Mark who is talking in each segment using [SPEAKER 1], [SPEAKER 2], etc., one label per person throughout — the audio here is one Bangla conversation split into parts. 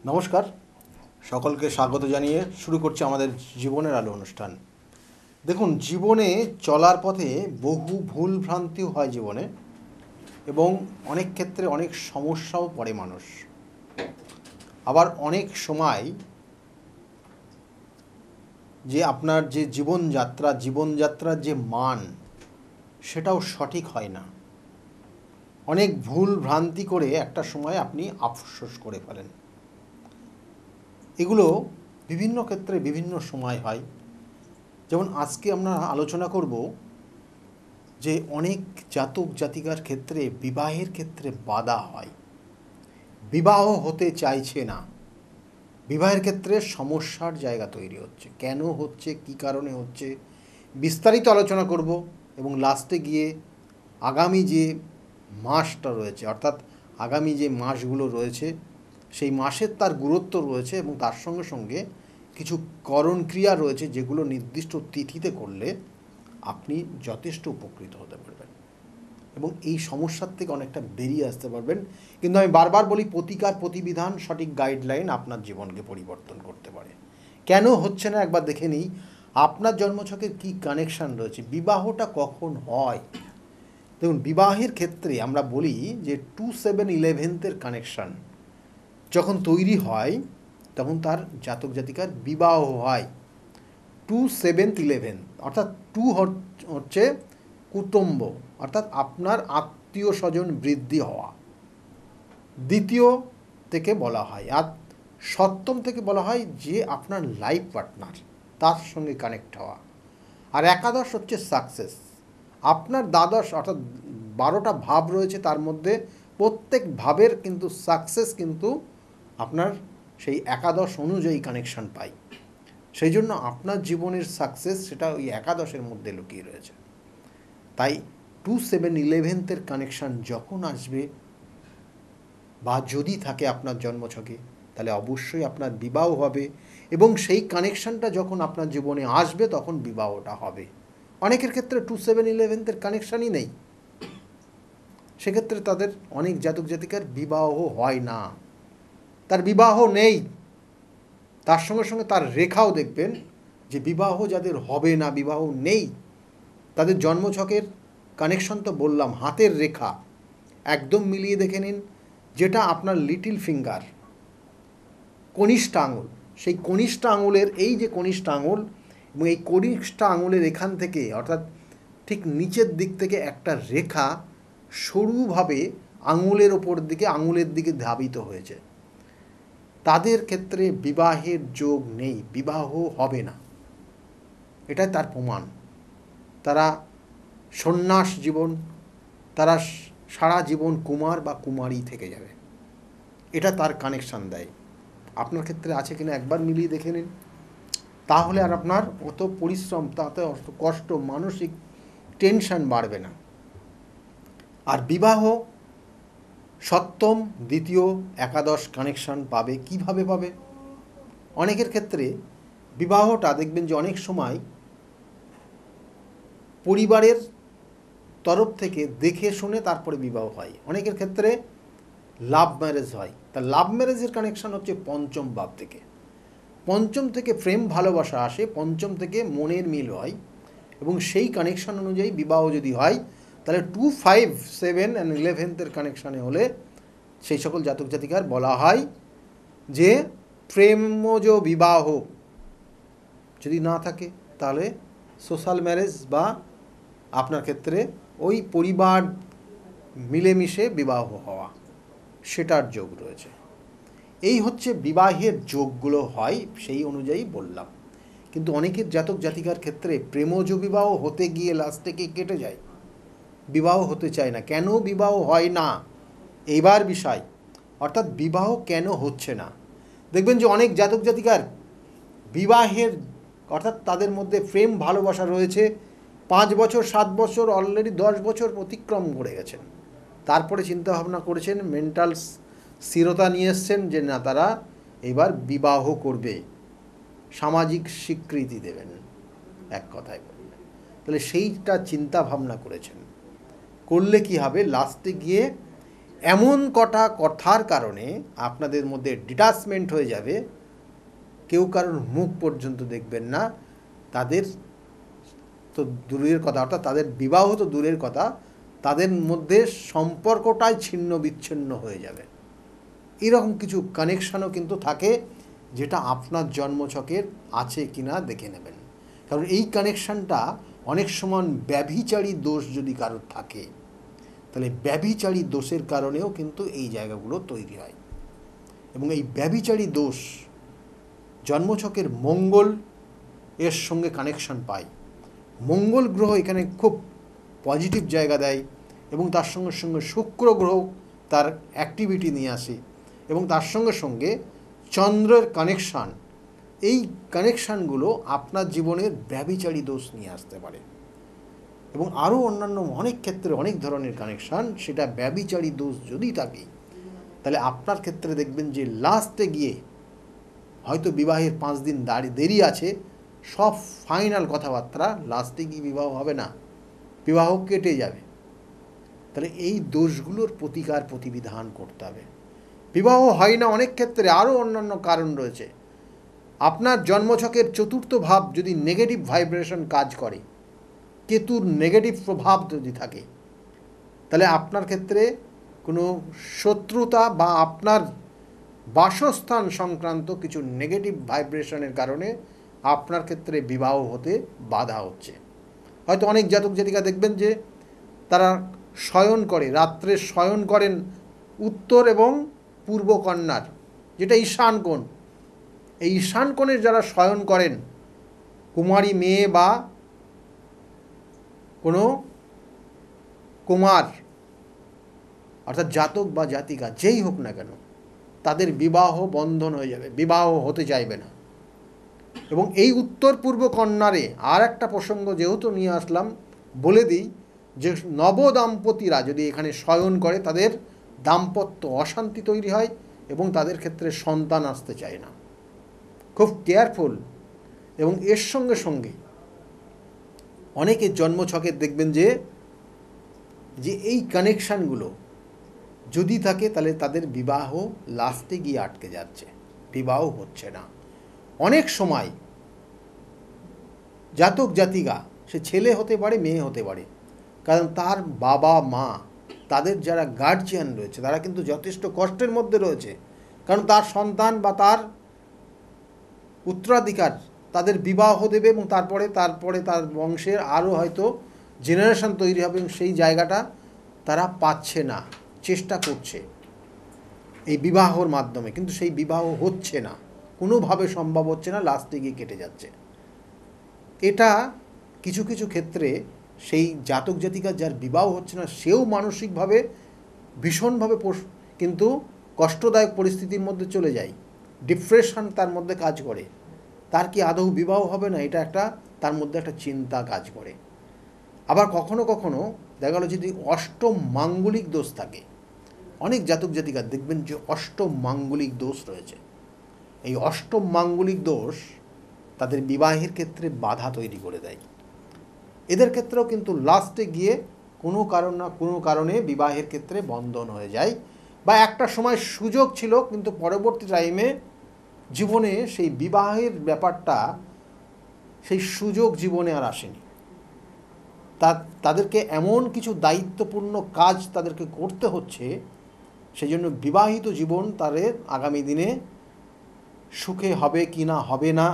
[SPEAKER 1] নমস্কার, সকলকে স্বাগত জানিয়ে শুরু করছি আমাদের জীবনের আলো অনুষ্ঠান। দেখুন, জীবনে চলার পথে বহু ভুল ভ্রান্তিও হয় জীবনে, এবং অনেক ক্ষেত্রে অনেক সমস্যাও পড়ে মানুষ। আবার অনেক সময় যে আপনার যে জীবনযাত্রার যে মান, সেটাও সঠিক হয় না। অনেক ভুল ভ্রান্তি করে একটা সময় আপনি আফসোস করে ফেলেন। এগুলো বিভিন্ন ক্ষেত্রে বিভিন্ন সময় হয়। যেমন আজকে আমরা আলোচনা করব যে অনেক জাতক জাতিকার ক্ষেত্রে বিবাহের ক্ষেত্রে বাধা হয়, বিবাহ হতে চাইছে না, বিবাহের ক্ষেত্রে সমস্যার জায়গা তৈরি হচ্ছে। কেন হচ্ছে, কী কারণে হচ্ছে, বিস্তারিত আলোচনা করব। এবং লাস্টে গিয়ে আগামী যে মাসটা রয়েছে, অর্থাৎ আগামী যে মাসগুলো রয়েছে, সেই মাসের তার গুরুত্ব রয়েছে, এবং তার সঙ্গে সঙ্গে কিছু করণক্রিয়া রয়েছে যেগুলো নির্দিষ্ট তিথিতে করলে আপনি যথেষ্ট উপকৃত হতে পারবেন এবং এই সমস্যার থেকে অনেকটা বেরিয়ে আসতে পারবেন। কিন্তু আমি বারবার বলি, প্রতিকার প্রতিবিধান সঠিক গাইডলাইন আপনার জীবনকে পরিবর্তন করতে পারে। কেন হচ্ছে না একবার দেখে নিই। আপনার জন্মছকের কী কানেকশান রয়েছে, বিবাহটা কখন হয়। দেখুন, বিবাহের ক্ষেত্রে আমরা বলি যে 2-7-11 কানেকশান যখন তৈরি হয় তখন তার জাতক জাতিকার বিবাহ হয়। 2-7-11 অর্থাৎ 2 হচ্ছে কুটুম্ব, অর্থাৎ আপনার আত্মীয় স্বজন বৃদ্ধি হওয়া। দ্বিতীয় থেকে বলা হয়, আর সপ্তম থেকে বলা হয় যে আপনার লাইফ পার্টনার, তার সঙ্গে কানেক্ট হওয়া। আর একাদশ হচ্ছে সাকসেস। আপনার দ্বাদশ অর্থাৎ 12টা ভাব রয়েছে, তার মধ্যে প্রত্যেক ভাবের কিন্তু সাকসেস কিন্তু আপনার সেই একাদশ অনুযায়ী কানেকশান পাই। সেই জন্য আপনার জীবনের সাকসেস সেটা ওই একাদশের মধ্যে লুকিয়ে রয়েছে। তাই 2-7-11 কানেকশান যখন আসবে বা যদি থাকে আপনার জন্মছকে, তাহলে অবশ্যই আপনার বিবাহ হবে, এবং সেই কানেকশানটা যখন আপনার জীবনে আসবে তখন বিবাহটা হবে। অনেকের ক্ষেত্রে 2-7-11 কানেকশানই নেই, সেক্ষেত্রে তাদের অনেক জাতক জাতিকার বিবাহ হয় না। তার বিবাহ নেই, তার সঙ্গে সঙ্গে তার রেখাও দেখবেন যে বিবাহ যাদের হবে না, বিবাহ নেই, তাদের জন্মছকের কানেকশন তো বললাম, হাতের রেখা একদম মিলিয়ে দেখে নিন। যেটা আপনার লিটল ফিঙ্গার, কনিষ্ঠ আঙুল, সেই কনিষ্ঠ আঙুলের এই যে কনিষ্ঠ আঙুল, এবং এই কনিষ্ঠ আঙুলের এখান থেকে অর্থাৎ ঠিক নিচের দিক থেকে একটা রেখা সরুভাবে আঙুলের দিকে ধাবিত হয়েছে, তাদের ক্ষেত্রে বিবাহের যোগ নেই, বিবাহ হবে না। এটাই তার প্রমাণ। তারা সন্ন্যাস জীবন, তারা সারা জীবন কুমার বা কুমারী থেকে যাবে, এটা তার কানেকশান দেয়। আপনার ক্ষেত্রে আছে কিনা একবার মিলিয়ে দেখে নিন, তাহলে আর আপনার অত পরিশ্রম, তাতে অত কষ্ট, মানসিক টেনশন বাড়বে না। আর বিবাহ সপ্তম, দ্বিতীয়, একাদশ কানেকশান পাবে। কিভাবে পাবে? অনেকের ক্ষেত্রে বিবাহটা দেখবেন যে অনেক সময় পরিবারের তরফ থেকে দেখে শুনে তারপরে বিবাহ হয়। অনেকের ক্ষেত্রে লাভ ম্যারেজ হয়। তা লাভ ম্যারেজের কানেকশান হচ্ছে পঞ্চম ভাব থেকে। পঞ্চম থেকে প্রেম ভালোবাসা আসে, পঞ্চম থেকে মনের মিল হয়, এবং সেই কানেকশান অনুযায়ী বিবাহ যদি হয়, তাহলে 2-5-7-11 কানেকশানে হলে সেই সকল জাতক জাতিকার বলা হয় যে প্রেমজ বিবাহ। যদি না থাকে তাহলে সোশ্যাল ম্যারেজ, বা আপনার ক্ষেত্রে ওই পরিবার মিলেমিশে বিবাহ হওয়া, সেটার যোগ রয়েছে। এই হচ্ছে বিবাহের যোগগুলো হয়, সেই অনুযায়ী বললাম। কিন্তু অনেকের জাতক জাতিকার ক্ষেত্রে প্রেমজ বিবাহ হতে গিয়ে লাস্টে কেটে যায়, বিবাহ হতে চায় না। কেন বিবাহ হয় না এইবার বিষয়, অর্থাৎ বিবাহ কেন হচ্ছে না। দেখবেন যে অনেক জাতক জাতিকার বিবাহের অর্থাৎ তাদের মধ্যে প্রেম ভালোবাসা রয়েছে, 5 বছর 7 বছর, অলরেডি 10 বছর অতিক্রম করে গেছেন, তারপরে চিন্তাভাবনা করেছেন, মেন্টাল স্থিরতা নিয়ে এসছেন যে না, তারা এবার বিবাহ করবে, সামাজিক স্বীকৃতি দেবেন, এক কথায় বললে। তাহলে সেইটা চিন্তা ভাবনা করেছেন, করলে কি হবে, লাস্টে গিয়ে এমন কটা কথার কারণে আপনাদের মধ্যে ডিটাচমেন্ট হয়ে যাবে, কেউ কারোর মুখ পর্যন্ত দেখবেন না, তাদের তো দূরের কথা, অর্থাৎ তাদের বিবাহ তো দূরের কথা, তাদের মধ্যে সম্পর্কটাই ছিন্ন বিচ্ছিন্ন হয়ে যাবে। এরকম কিছু কানেকশানও কিন্তু থাকে, যেটা আপনার জন্মছকের আছে কিনা দেখে নেবেন। কারণ এই কানেকশানটা অনেক সময় ব্যভিচারী দোষ যদি কারোর থাকে, তাহলে ব্যভিচারী দোষের কারণেও কিন্তু এই জায়গাগুলো তৈরি হয়। এবং এই ব্যভিচারী দোষ জন্মছকের মঙ্গল এর সঙ্গে কানেকশন পায়। মঙ্গল গ্রহ এখানে খুব পজিটিভ জায়গা দেয়, এবং তার সঙ্গে সঙ্গে শুক্র গ্রহ তার অ্যাক্টিভিটি নিয়ে আসে, এবং তার সঙ্গে সঙ্গে চন্দ্রের কানেকশান, এই কানেকশানগুলো আপনার জীবনের ব্যভিচারী দোষ নিয়ে আসতে পারে। এবং আরও অন্যান্য অনেক ক্ষেত্রে অনেক ধরনের কানেকশান, সেটা ব্যভিচারী দোষ যদি থাকে, তাহলে আপনার ক্ষেত্রে দেখবেন যে লাস্টে গিয়ে হয়তো বিবাহের 5 দিন দেরি আছে, সব ফাইনাল কথাবার্তা, লাস্টে গিয়ে বিবাহ হবে না, বিবাহ কেটে যাবে। তাহলে এই দোষগুলোর প্রতিকার প্রতিবিধান করতে হবে। বিবাহ হয় না অনেক ক্ষেত্রে আরও অন্যান্য কারণ রয়েছে। আপনার জন্মছকের চতুর্থ ভাব যদি নেগেটিভ ভাইব্রেশন কাজ করে, কেতুর নেগেটিভ প্রভাব যদি থাকে, তাহলে আপনার ক্ষেত্রে কোনো শত্রুতা বা আপনার বাসস্থান সংক্রান্ত কিছু নেগেটিভ ভাইব্রেশনের কারণে আপনার ক্ষেত্রে বিবাহ হতে বাধা হচ্ছে। হয়তো অনেক জাতক জাতিকা দেখবেন যে তারা শয়ন করে, রাত্রে শয়ন করেন উত্তর এবং পূর্ব কন্যার, যেটা ঈশান কোণ। এই ঈশান কোণের যারা শয়ন করেন, কুমারী মেয়ে বা কোনো কুমার, অর্থাৎ জাতক বা জাতিকা যেই হোক না কেন, তাদের বিবাহ বন্ধন হয়ে যাবে, বিবাহ হতে চাইবে না। এবং এই উত্তর পূর্ব কন্যারে আর একটা প্রসঙ্গ যেহেতু নিয়ে আসলাম, বলে দিই যে নবদাম্পতিরা যদি এখানে শয়ন করে, তাদের দাম্পত্য অশান্তি তৈরি হয় এবং তাদের ক্ষেত্রে সন্তান আসতে চায় না। খুব কেয়ারফুল। এবং এর সঙ্গে সঙ্গে অনেকের জন্মছকের দেখবেন যে এই কানেকশানগুলো যদি থাকে, তাহলে তাদের বিবাহ লাস্টে গিয়ে আটকে যাচ্ছে, বিবাহ হচ্ছে না। অনেক সময় জাতক জাতিকা, সে ছেলে হতে পারে মেয়ে হতে পারে, কারণ তার বাবা মা, তাদের যারা গার্জিয়ান রয়েছে, তারা কিন্তু যথেষ্ট কষ্টের মধ্যে রয়েছে, কারণ তার সন্তান বা তার উত্তরাধিকার তাদের বিবাহ দেবে, এবং তারপরে তার বংশের আরও হয়তো জেনারেশন তৈরি হবে, এবং সেই জায়গাটা তারা পাচ্ছে না, চেষ্টা করছে এই বিবাহর মাধ্যমে, কিন্তু সেই বিবাহ হচ্ছে না, কোনোভাবে সম্ভব হচ্ছে না, লাস্টে গিয়ে কেটে যাচ্ছে। এটা কিছু কিছু ক্ষেত্রে সেই জাতক জাতিকার যার বিবাহ হচ্ছে না, সেও মানসিকভাবে ভীষণভাবে কিন্তু কষ্টদায়ক পরিস্থিতির মধ্যে চলে যায়, ডিপ্রেশন তার মধ্যে কাজ করে, তার কি আদৌ বিবাহ হবে না, এটা একটা তার মধ্যে একটা চিন্তা কাজ করে। আবার কখনো কখনো দেখা গেল যদি অষ্টম মাঙ্গলিক দোষ থাকে, অনেক জাতক জাতিকার দেখবেন যে অষ্টম মাঙ্গলিক দোষ রয়েছে। এই অষ্টম মাঙ্গলিক দোষ তাদের বিবাহের ক্ষেত্রে বাধা তৈরি করে দেয়। এদের ক্ষেত্রেও কিন্তু লাস্টে গিয়ে কোনো কারণ না কোনো কারণে বিবাহের ক্ষেত্রে বন্ধন হয়ে যায়, বা একটা সময় সুযোগ ছিল, কিন্তু পরবর্তী টাইমে জীবনে সেই বিবাহের ব্যাপারটা, সেই সুযোগ জীবনে আর আসেনি। তাদেরকে এমন কিছু দায়িত্বপূর্ণ কাজ তাদেরকে করতে হচ্ছে, সেই জন্য বিবাহিত জীবন তাদের আগামী দিনে সুখে হবে কি না হবে না,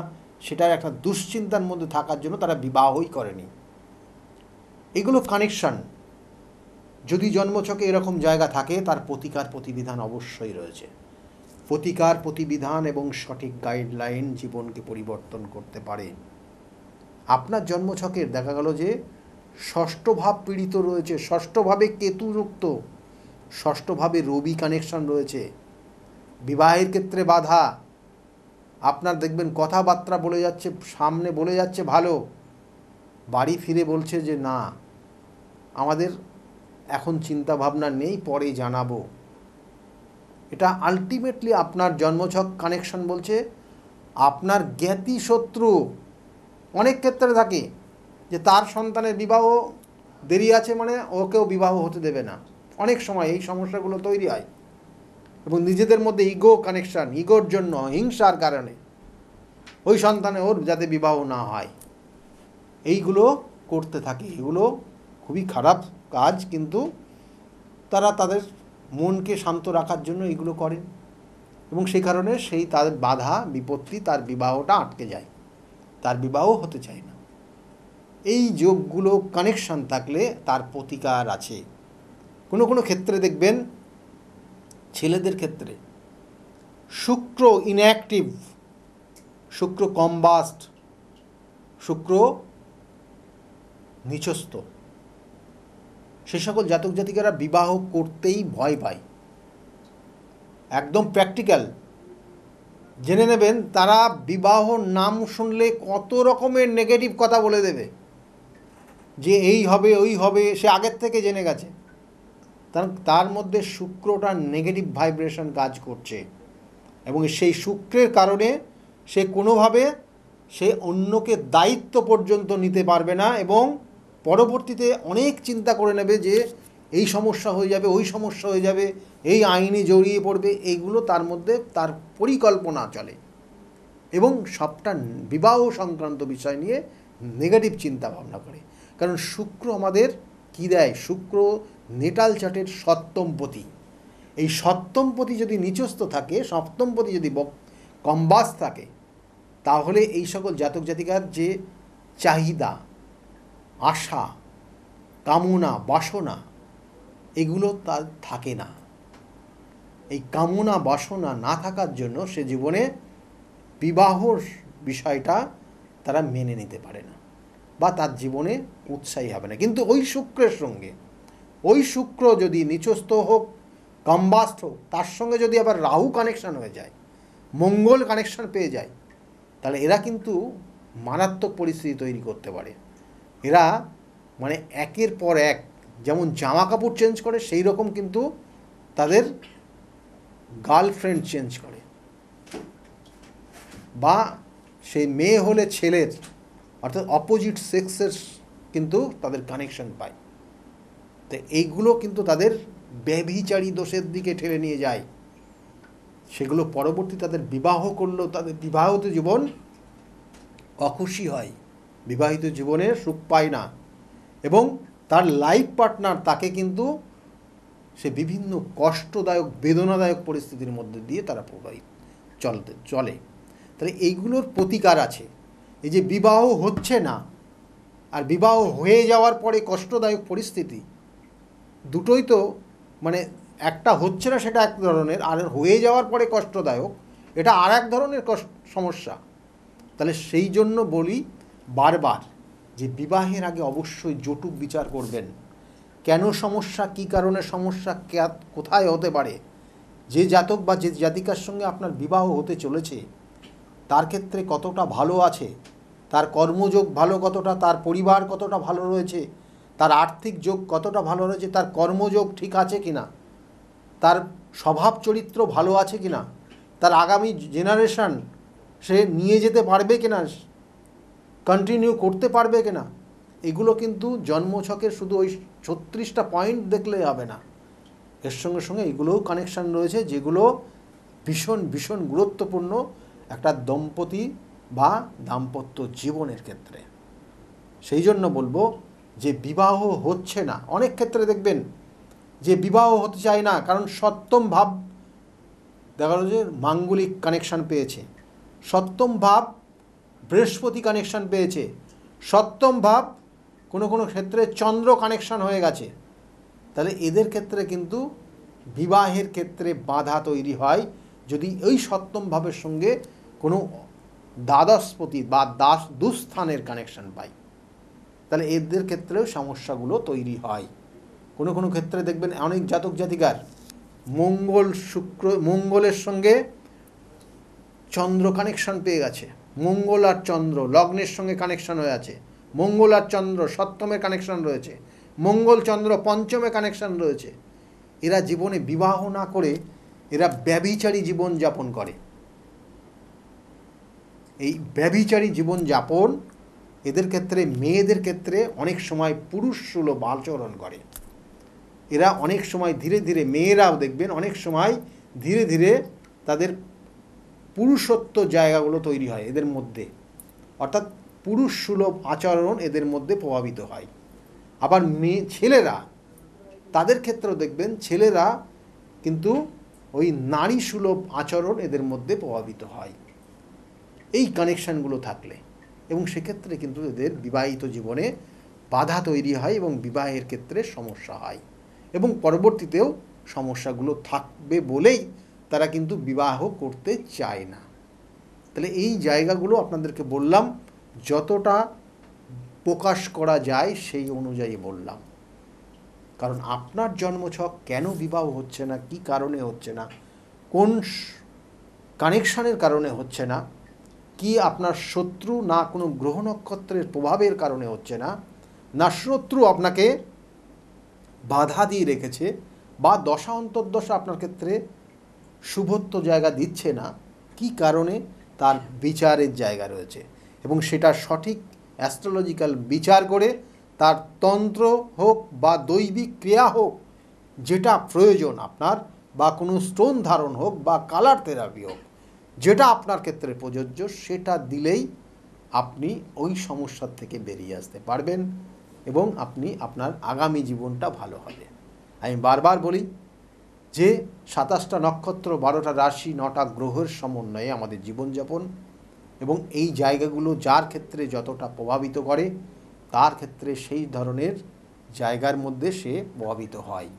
[SPEAKER 1] সেটার একটা দুশ্চিন্তার মধ্যে থাকার জন্য তারা বিবাহই করেনি। এগুলো কানেকশান। যদি জন্মছকে এরকম জায়গা থাকে, তার প্রতিকার প্রতিবিধান অবশ্যই রয়েছে। প্রতিকার প্রতিবিধান এবং সঠিক গাইডলাইন জীবনকে পরিবর্তন করতে পারে। আপনার জন্মছকের দেখা গেল যে ষষ্ঠ ভাব পীড়িত রয়েছে, ষষ্ঠভাবে কেতুযুক্ত, ষষ্ঠভাবে রবি কানেকশন রয়েছে, বিবাহের ক্ষেত্রে বাধা। আপনার দেখবেন কথাবার্তা বলে যাচ্ছে, সামনে বলে যাচ্ছে ভালো, বাড়ি ফিরে বলছে যে না, আমাদের এখন চিন্তা ভাবনা নেই, পরে জানাবো। এটা আলটিমেটলি আপনার জন্মছক কানেকশন বলছে আপনার জ্ঞাতি শত্রু অনেক ক্ষেত্রে থাকে, যে তার সন্তানের বিবাহ দেরি আছে মানে ওকেও বিবাহ হতে দেবে না, অনেক সময় এই সমস্যাগুলো তৈরি হয়, এবং নিজেদের মধ্যে ইগো কানেকশান, ইগোর জন্য, হিংসার কারণে ওই সন্তানে ওর যাতে বিবাহ না হয়, এইগুলো করতে থাকে। এগুলো খুবই খারাপ কাজ, কিন্তু তারা তাদের মনকে শান্ত রাখার জন্য এইগুলো করেন, এবং সেই কারণে সেই তার বাধা বিপত্তি, তার বিবাহটা আটকে যায়, তার বিবাহ হতে চায় না। এই যোগগুলো কানেকশান থাকলে তার প্রতিকার আছে। কোনো কোনো ক্ষেত্রে দেখবেন ছেলেদের ক্ষেত্রে শুক্র ইনঅ্যাক্টিভ, শুক্র কম্বাস্ট, শুক্র নিচস্থ, সে সকল জাতক জাতিকারা বিবাহ করতেই ভয় পায়। একদম প্র্যাকটিক্যাল জেনে নেবেন, তারা বিবাহ নাম শুনলে কত রকমের নেগেটিভ কথা বলে দেবে, যে এই হবে ওই হবে, সে আগের থেকে জেনে গেছে। তার মধ্যে শুক্রটা নেগেটিভ ভাইব্রেশন কাজ করছে, এবং সেই শুক্রের কারণে সে কোনোভাবে সে অন্যকে দায়িত্ব পর্যন্ত নিতে পারবে না, এবং পরবর্তীতে অনেক চিন্তা করে নেবে যে এই সমস্যা হয়ে যাবে, ওই সমস্যা হয়ে যাবে, এই আইনি জড়িয়ে পড়বে। এইগুলো তার মধ্যে তার পরিকল্পনা চলে, এবং সবটা বিবাহ সংক্রান্ত বিষয় নিয়ে নেগেটিভ চিন্তা ভাবনা করে। কারণ শুক্র আমাদের কী দেয়? শুক্র নেটাল চার্টের সপ্তমপতি। এই সপ্তমপতি যদি নিচস্থ থাকে, সপ্তমপতি যদি কম্বাস থাকে, তাহলে এই সকল জাতক জাতিকার যে চাহিদা, আশা, কামনা, বাসনা, এগুলো তার থাকে না। এই কামনা বাসনা না থাকার জন্য সে জীবনে বিবাহর বিষয়টা তারা মেনে নিতে পারে না, বা তার জীবনে উৎসাহী হবে না। কিন্তু ওই শুক্রের সঙ্গে, ওই শুক্র যদি নিচস্থ হোক, কম্বাস্ট হোক, তার সঙ্গে যদি আবার রাহু কানেকশান হয়ে যায়, মঙ্গল কানেকশান পেয়ে যায়, তাহলে এরা কিন্তু মারাত্মক পরিস্থিতি তৈরি করতে পারে। এরা মানে একের পর এক, যেমন জামা কাপড় চেঞ্জ করে, সেই রকম কিন্তু তাদের গার্লফ্রেন্ড চেঞ্জ করে, বা সেই মেয়ে হলে ছেলের, অর্থাৎ অপোজিট সেক্সের কিন্তু তাদের কানেকশন পায়। তো এইগুলো কিন্তু তাদের ব্যভিচারী দোষের দিকে ঠেলে নিয়ে যায়। সেগুলো পরবর্তী তাদের বিবাহ করলেও তাদের বিবাহিত জীবন অখুশি হয়, বিবাহিত জীবনে সুখ পায় না, এবং তার লাইফ পার্টনার তাকে কিন্তু সে বিভিন্ন কষ্টদায়ক, বেদনাদায়ক পরিস্থিতির মধ্যে দিয়ে তারা চলে। তাহলে এইগুলোর প্রতিকার আছে। এই যে বিবাহ হচ্ছে না, আর বিবাহ হয়ে যাওয়ার পরে কষ্টদায়ক পরিস্থিতি, দুটোই তো মানে একটা হচ্ছে না সেটা এক ধরনের, আর হয়ে যাওয়ার পরে কষ্টদায়ক এটা আর এক ধরনের সমস্যা। তাহলে সেই জন্য বলি বারবার যে বিবাহের আগে অবশ্যই জটুক বিচার করবেন। কেন সমস্যা, কী কারণে সমস্যা, কোথায় হতে পারে, যে জাতক বা যে জাতিকার সঙ্গে আপনার বিবাহ হতে চলেছে তার ক্ষেত্রে কতটা ভালো আছে, তার কর্মযোগ ভালো কতটা, তার পরিবার কতটা ভালো রয়েছে, তার আর্থিক যোগ কতটা ভালো রয়েছে, তার কর্মযোগ ঠিক আছে কিনা, তার স্বভাব চরিত্র ভালো আছে কিনা, তার আগামী জেনারেশন সে নিয়ে যেতে পারবে কিনা, কন্টিনিউ করতে পারবে কিনা, এগুলো কিন্তু জন্মছকের শুধু ওই 36টা পয়েন্ট দেখলে হবে না, এর সঙ্গে সঙ্গে এগুলোও কানেকশান রয়েছে, যেগুলো ভীষণ ভীষণ গুরুত্বপূর্ণ একটা দম্পতি বা দাম্পত্য জীবনের ক্ষেত্রে। সেই জন্য বলবো যে বিবাহ হচ্ছে না, অনেক ক্ষেত্রে দেখবেন যে বিবাহ হতে চায় না, কারণ সপ্তম ভাব দেখা গেল যে মাঙ্গলিক কানেকশান পেয়েছে, সপ্তম ভাব বৃহস্পতি কানেকশান পেয়েছে, সপ্তম ভাব কোনো কোনো ক্ষেত্রে চন্দ্র কানেকশান হয়ে গেছে। তাহলে এদের ক্ষেত্রে কিন্তু বিবাহের ক্ষেত্রে বাধা তৈরি হয় যদি ওই সপ্তম ভাবের সঙ্গে কোনো দ্বাদশপতি বা দুস্থানের কানেকশান পাই, তাহলে এদের ক্ষেত্রেও সমস্যাগুলো তৈরি হয়। কোনো কোনো ক্ষেত্রে দেখবেন অনেক জাতক জাতিকার মঙ্গলের সঙ্গে চন্দ্র কানেকশান পেয়ে গেছে, মঙ্গল আর চন্দ্র লগ্নের সঙ্গে কানেকশান হয়ে আছে, মঙ্গল আর চন্দ্র সপ্তমে কানেকশান রয়েছে, মঙ্গল চন্দ্র পঞ্চমে কানেকশান রয়েছে। এরা জীবনে বিবাহ না করে এরা ব্যভিচারী জীবন যাপন করে। এই ব্যভিচারী জীবন যাপন এদের ক্ষেত্রে, মেয়েদের ক্ষেত্রে অনেক সময় পুরুষ সুলভ আচরণ করে। এরা অনেক সময় ধীরে ধীরে, মেয়েরাও দেখবেন অনেক সময় ধীরে ধীরে তাদের পুরুষত্ব জায়গাগুলো তৈরি হয় এদের মধ্যে, অর্থাৎ পুরুষ সুলভ আচরণ এদের মধ্যে প্রভাবিত হয়। আবার ছেলেরা, তাদের ক্ষেত্রেও দেখবেন ছেলেরা কিন্তু ওই নারী সুলভ আচরণ এদের মধ্যে প্রভাবিত হয় এই কানেকশানগুলো থাকলে, এবং সেক্ষেত্রে কিন্তু এদের বিবাহিত জীবনে বাধা তৈরি হয় এবং বিবাহের ক্ষেত্রে সমস্যা হয়, এবং পরবর্তীতেও সমস্যাগুলো থাকবে বলেই তারা কিন্তু বিবাহ করতে চায় না। তাহলে এই জায়গাগুলো আপনাদেরকে বললাম, যতটা প্রকাশ করা যায় সেই অনুযায়ী বললাম। কারণ আপনার জন্মছক কেন বিবাহ হচ্ছে না, কি কারণে হচ্ছে না, কোন কানেকশানের কারণে হচ্ছে না, কি আপনার শত্রু না কোনো গ্রহ নক্ষত্রের প্রভাবের কারণে হচ্ছে না, না শত্রু আপনাকে বাধা দিয়ে রেখেছে, বা দশা অন্তর্দশা আপনার ক্ষেত্রে শুভত্ব জায়গা দিচ্ছে না, কি কারণে, তার বিচারের জায়গা রয়েছে, এবং সেটা সঠিক অ্যাস্ট্রোলজিক্যাল বিচার করে তার তন্ত্র হোক বা দৈবিক ক্রিয়া হোক, যেটা প্রয়োজন আপনার, বা কোনো স্টোন ধারণ হোক বা কালার থেরাপি হোক, যেটা আপনার ক্ষেত্রে প্রযোজ্য, সেটা দিলেই আপনি ওই সমস্যার থেকে বেরিয়ে আসতে পারবেন এবং আপনি আপনার আগামী জীবনটা ভালো হবে। আমি বারবার বলি যে 27টা নক্ষত্র, 12টা রাশি, 9টা গ্রহের সমন্বয়ে আমাদের জীবনযাপন, এবং এই জায়গাগুলো যার ক্ষেত্রে যতটা প্রভাবিত করে তার ক্ষেত্রে সেই ধরনের জায়গার মধ্যে সে প্রভাবিত হয়।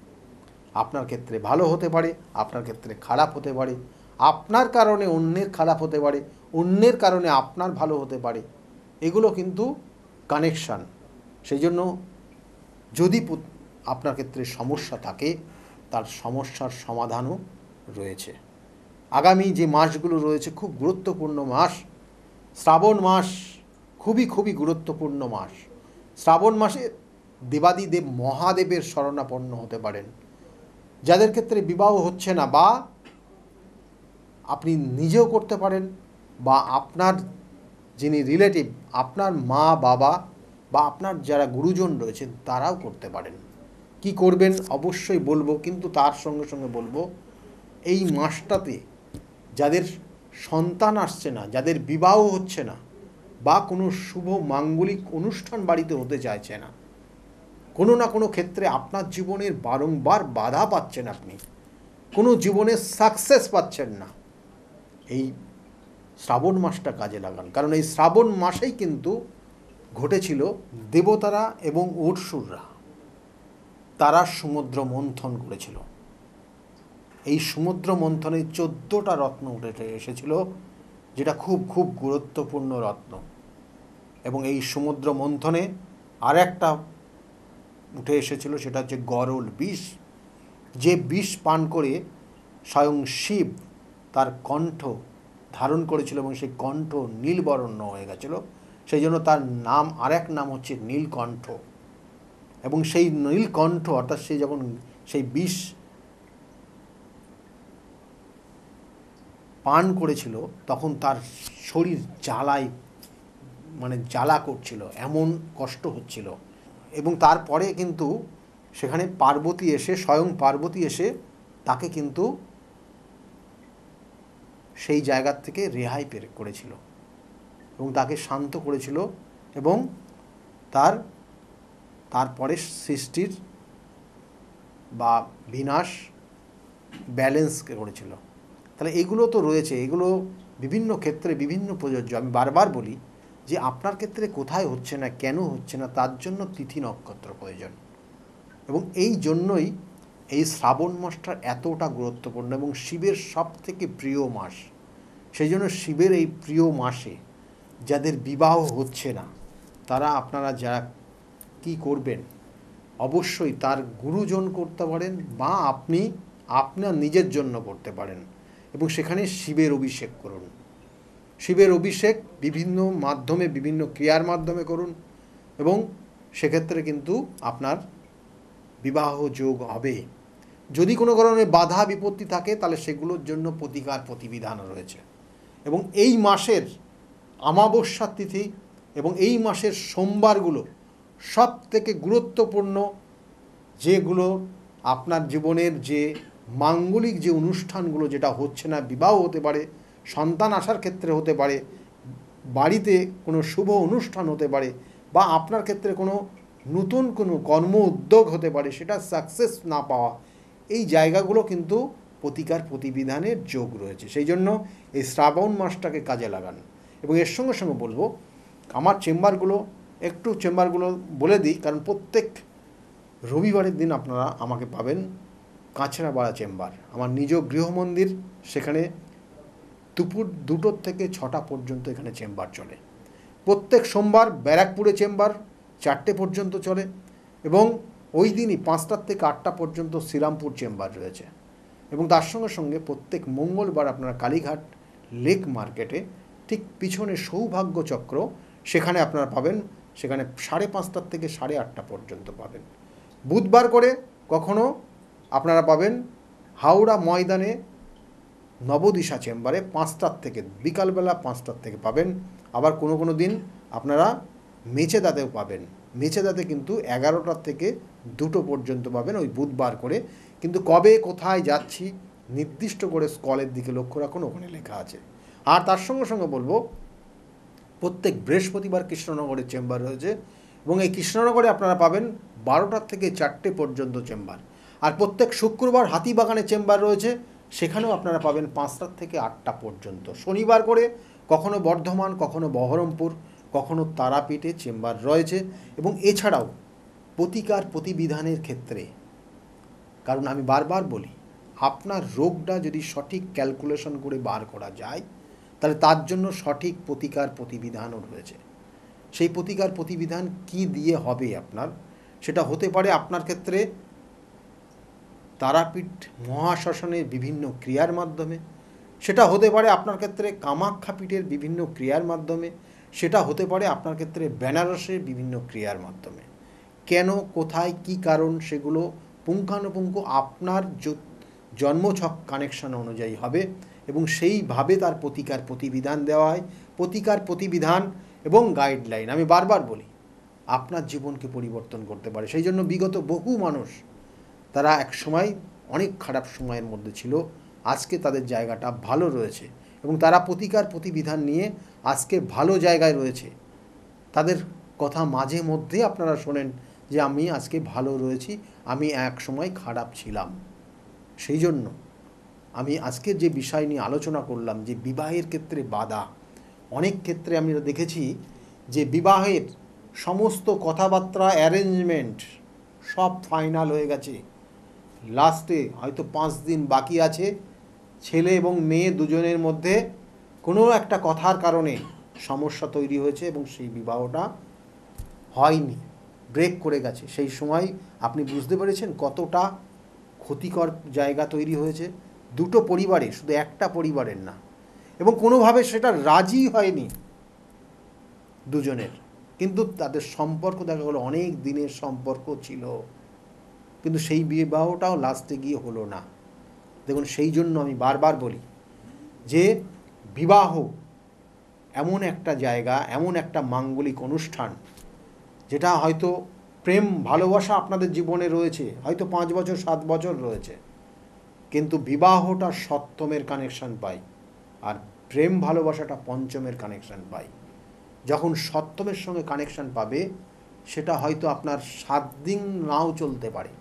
[SPEAKER 1] আপনার ক্ষেত্রে ভালো হতে পারে, আপনার ক্ষেত্রে খারাপ হতে পারে, আপনার কারণে অন্যের খারাপ হতে পারে, অন্যের কারণে আপনার ভালো হতে পারে, এগুলো কিন্তু কানেকশান। সেই জন্য যদি আপনার ক্ষেত্রে সমস্যা থাকে, তার সমস্যার সমাধানও রয়েছে। আগামী যে মাসগুলো রয়েছে খুব গুরুত্বপূর্ণ মাস। শ্রাবণ মাস খুবই খুবই গুরুত্বপূর্ণ মাস। শ্রাবণ মাসে দেবাদিদেব মহাদেবের শরণাপন্ন হতে পারেন। যাদের ক্ষেত্রে বিবাহ হচ্ছে না, বা আপনি নিজেও করতে পারেন, বা আপনার যিনি রিলেটিভ, আপনার মা বাবা বা আপনার যারা গুরুজন রয়েছেন তারাও করতে পারেন। কি করবেন অবশ্যই বলবো, কিন্তু তার সঙ্গে সঙ্গে বলবো এই মাসটাতে যাদের সন্তান আসছে না, যাদের বিবাহ হচ্ছে না, বা কোনো শুভ মাঙ্গলিক অনুষ্ঠান বাড়িতে হতে চাইছে না, কোনো না কোনো ক্ষেত্রে আপনার জীবনের বারংবার বাধা পাচ্ছেন, আপনি কোনো জীবনে সাকসেস পাচ্ছেন না, এই শ্রাবণ মাসটা কাজে লাগান। কারণ এই শ্রাবণ মাসেই কিন্তু ঘটেছিল দেবতারা এবং অসুররা, তারা সমুদ্র মন্থন করেছিল। এই সমুদ্র মন্থনে 14টা রত্ন উঠে এসেছিল, যেটা খুব খুব গুরুত্বপূর্ণ রত্ন। এবং এই সমুদ্র মন্থনে আর একটা উঠে এসেছিল, সেটা হচ্ছে গরল বিষ, যে বিষ পান করে স্বয়ং শিব তার কণ্ঠ ধারণ করেছিল, এবং সেই কণ্ঠ নীলবর্ণ হয়ে গেছিল। সেই জন্য তার নাম, আর এক নাম হচ্ছে নীলকণ্ঠ। এবং সেই নীলকণ্ঠ, অর্থাৎ সে যখন সেই বিষ পান করেছিল, তখন তার শরীর জ্বালায়, মানে জ্বালা করছিল, এমন কষ্ট হচ্ছিল। এবং তারপরে কিন্তু সেখানে পার্বতী এসে, স্বয়ং পার্বতী এসে তাকে কিন্তু সেই জায়গার থেকে রেহাই করেছিল এবং তাকে শান্ত করেছিল, এবং তারপরে সৃষ্টির বা বিনাশ ব্যালেন্স করেছিল। তাহলে এগুলো তো রয়েছে, এগুলো বিভিন্ন ক্ষেত্রে বিভিন্ন প্রযোজ্য। আমি বারবার বলি যে আপনার ক্ষেত্রে কোথায় হচ্ছে না, কেন হচ্ছে না, তার জন্য তিথি নক্ষত্র প্রয়োজন। এবং এই জন্যই এই শ্রাবণ মাসটা এতটা গুরুত্বপূর্ণ এবং শিবের সবথেকে প্রিয় মাস। সেই জন্য শিবের এই প্রিয় মাসে যাদের বিবাহ হচ্ছে না, তারা, আপনারা যারা কি করবেন, অবশ্যই তার গুরুজন করতে পারেন, বা আপনি আপনার নিজের জন্য করতে পারেন, এবং সেখানে শিবের অভিষেক করুন। শিবের অভিষেক বিভিন্ন মাধ্যমে, বিভিন্ন ক্রিয়ার মাধ্যমে করুন, এবং সেক্ষেত্রে কিন্তু আপনার বিবাহ যোগ হবে। যদি কোনো কারণে বাধা বিপত্তি থাকে, তাহলে সেগুলোর জন্য প্রতিকার প্রতিবিধান রয়েছে। এবং এই মাসের অমাবস্যার তিথি এবং এই মাসের সোমবারগুলো সব থেকে গুরুত্বপূর্ণ, যেগুলো আপনার জীবনের যে মাঙ্গলিক যে অনুষ্ঠানগুলো যেটা হচ্ছে না, বিবাহ হতে পারে, সন্তান আসার ক্ষেত্রে হতে পারে, বাড়িতে কোনো শুভ অনুষ্ঠান হতে পারে, বা আপনার ক্ষেত্রে কোনো নতুন কোনো কর্ম উদ্যোগ হতে পারে, সেটা সাকসেস না পাওয়া, এই জায়গাগুলো কিন্তু প্রতিকার প্রতিবিধানের যোগ রয়েছে। সেই জন্য এই শ্রাবণ মাসটাকে কাজে লাগান। এবং এর সঙ্গে সঙ্গে বলবো, আমার চেম্বারগুলো বলে দিই, কারণ প্রত্যেক রবিবারের দিন আপনারা আমাকে পাবেন কাঁচরাপাড়া চেম্বার, আমার নিজ গৃহমন্দির। সেখানে দুপুর 2টো থেকে 6টা পর্যন্ত এখানে চেম্বার চলে। প্রত্যেক সোমবার ব্যারাকপুরে চেম্বার 4টে পর্যন্ত চলে, এবং ওই দিনই 5টা থেকে 8টা পর্যন্ত শ্রীরামপুর চেম্বার রয়েছে। এবং তার সঙ্গে সঙ্গে প্রত্যেক মঙ্গলবার আপনারা কালীঘাট লেক মার্কেটে ঠিক পিছনে সৌভাগ্য চক্র, সেখানে আপনারা পাবেন, সেখানে 5:30 থেকে 8:30 পর্যন্ত পাবেন। বুধবার করে কখনো আপনারা পাবেন হাওড়া ময়দানে নবদিশা চেম্বারে 5টা থেকে, বিকালবেলা 5টা থেকে পাবেন। আবার কোনো কোনো দিন আপনারা মেচেদাতেও পাবেন। মেচেদাতে কিন্তু 11টা থেকে 2টো পর্যন্ত পাবেন, ওই বুধবার করে। কিন্তু কবে কোথায় যাচ্ছি নির্দিষ্ট করে স্কলের দিকে লক্ষ্য রাখুন, ওখানে লেখা আছে। আর তার সঙ্গে সঙ্গে বলবো, প্রত্যেক বৃহস্পতিবার কৃষ্ণনগরের চেম্বার রয়েছে, এবং এই কৃষ্ণনগরে আপনারা পাবেন 12টা থেকে 4টে পর্যন্ত চেম্বার। আর প্রত্যেক শুক্রবার হাতিবাগানে চেম্বার রয়েছে, সেখানেও আপনারা পাবেন 5টা থেকে 8টা পর্যন্ত। শনিবার করে কখনো বর্ধমান, কখনো বহরমপুর, কখনো তারাপীঠে চেম্বার রয়েছে। এবং এছাড়াও প্রতিকার প্রতিবিধানের ক্ষেত্রে, কারণ আমি বারবার বলি, আপনার রোগটা যদি সঠিক ক্যালকুলেশন করে বার করা যায়, তাহলে তার জন্য সঠিক প্রতিকার প্রতিবিধানও রয়েছে। সেই প্রতিকার প্রতিবিধান কি দিয়ে হবে আপনার, সেটা হতে পারে আপনার ক্ষেত্রে তারাপীঠ মহাশ্মশানের বিভিন্ন ক্রিয়ার মাধ্যমে, সেটা হতে পারে আপনার ক্ষেত্রে কামাখ্যা পীঠের বিভিন্ন ক্রিয়ার মাধ্যমে, সেটা হতে পারে আপনার ক্ষেত্রে বেনারসের বিভিন্ন ক্রিয়ার মাধ্যমে। কেন, কোথায়, কি কারণ, সেগুলো পুঙ্খানুপুঙ্খ আপনার জন্মছক কানেকশন অনুযায়ী হবে, এবং সেইভাবে তার প্রতিকার প্রতিবিধান দেওয়া হয়। প্রতিকার প্রতিবিধান এবং গাইডলাইন, আমি বারবার বলি, আপনার জীবনকে পরিবর্তন করতে পারে। সেই জন্য বিগত বহু মানুষ, তারা এক সময় অনেক খারাপ সময়ের মধ্যে ছিল, আজকে তাদের জায়গাটা ভালো রয়েছে, এবং তারা প্রতিকার প্রতিবিধান নিয়ে আজকে ভালো জায়গায় রয়েছে। তাদের কথা মাঝে মধ্যে আপনারা শোনেন যে আমি আজকে ভালো রয়েছি, আমি এক সময় খারাপ ছিলাম। সেই জন্য আমি আজকের যে বিষয় নিয়ে আলোচনা করলাম, যে বিবাহের ক্ষেত্রে বাধা, অনেক ক্ষেত্রে আমি দেখেছি যে বিবাহের সমস্ত কথাবার্তা, অ্যারেঞ্জমেন্ট সব ফাইনাল হয়ে গেছে, লাস্টে হয়তো 5 দিন বাকি আছে, ছেলে এবং মেয়ে দুজনের মধ্যে কোনো একটা কথার কারণে সমস্যা তৈরি হয়েছে, এবং সেই বিবাহটা হয়নি, ব্রেক করে গেছে। সেই সময় আপনি বুঝতে পেরেছেন কতটা ক্ষতিকর জায়গা তৈরি হয়েছে দুটো পরিবারে, শুধু একটা পরিবারের না। এবং কোনোভাবে সেটা রাজি হয়নি দুজনের, কিন্তু তাদের সম্পর্ক দেখা গেলো অনেক দিনের সম্পর্ক ছিল, কিন্তু সেই বিবাহটাও লাস্টে গিয়ে হলো না। দেখুন, সেই জন্য আমি বারবার বলি যে বিবাহ এমন একটা জায়গা, এমন একটা মাঙ্গলিক অনুষ্ঠান, যেটা হয়তো প্রেম ভালোবাসা আপনাদের জীবনে রয়েছে, হয়তো 5 বছর 7 বছর রয়েছে, কিন্তু বিবাহটা সপ্তমের কানেকশান পাই, আর প্রেম ভালোবাসাটা পঞ্চমের কানেকশান পাই। যখন সপ্তমের সঙ্গে কানেকশান পাবে, সেটা হয়তো আপনার 7 দিন নাও চলতে পারে,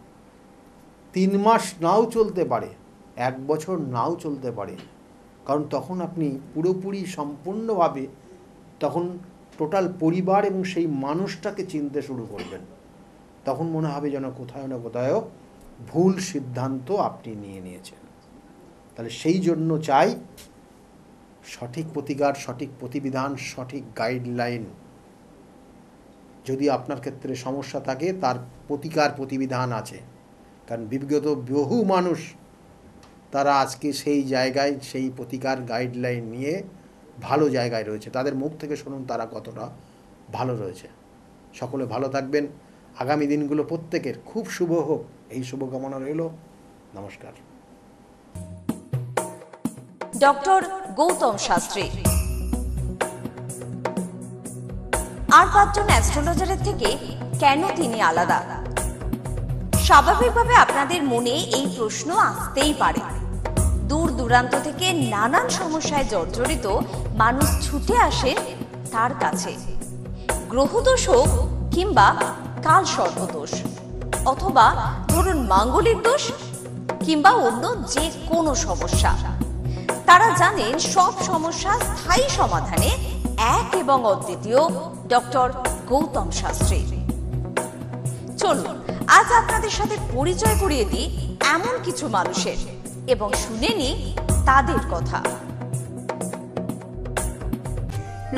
[SPEAKER 1] 3 মাস নাও চলতে পারে, 1 বছর নাও চলতে পারে, কারণ তখন আপনি পুরোপুরি সম্পূর্ণভাবে তখন টোটাল পরিবার এবং সেই মানুষটাকে চিনতে শুরু করবেন। তখন মনে হবে যেন কোথাও না কোথাও ভুল সিদ্ধান্ত আপনি নিয়েছেন। তাহলে সেই জন্য চাই সঠিক প্রতিকার, সঠিক প্রতিবিধান, সঠিক গাইডলাইন। যদি আপনার ক্ষেত্রে সমস্যা থাকে, তার প্রতিকার প্রতিবিধান আছে, কারণ বিগত বহু মানুষ তারা আজকে সেই জায়গায়, সেই প্রতিকার গাইডলাইন নিয়ে ভালো জায়গায় রয়েছে। তাদের মুখ থেকে শুনুন তারা কতটা ভালো রয়েছে। সকলে ভালো থাকবেন। আগামী দিনগুলো প্রত্যেকের খুব শুভ হোক, এই শুভকামনা রইল। নমস্কার।
[SPEAKER 2] ডক্টর গৌতম শাস্ত্রী আর 5জন অ্যাস্ট্রোলজারের থেকে কেন তিনি আলাদা? স্বাভাবিকভাবে আপনাদের মনে এই প্রশ্ন আসতেই পারে। দূর দূরান্ত থেকে নানান সমস্যায় জর্জরিত মানুষ ছুটে আসেন তার কাছে। গ্রহদোষ হোক কিংবা কাল সর্পদোষ, অথবা ধরুন মাঙ্গলিক দোষ কিংবা অন্য যে কোনো সমস্যা, তারা জানেন সব সমস্যা স্থায়ী সমাধানে এক এবং অদ্বিতীয় ডক্টর গৌতম শাস্ত্রী। চলুন আজ আপনাদের সাথে পরিচয় করিয়ে দিই এমন কিছু মানুষের এবং শুনে নিই তাদের কথা।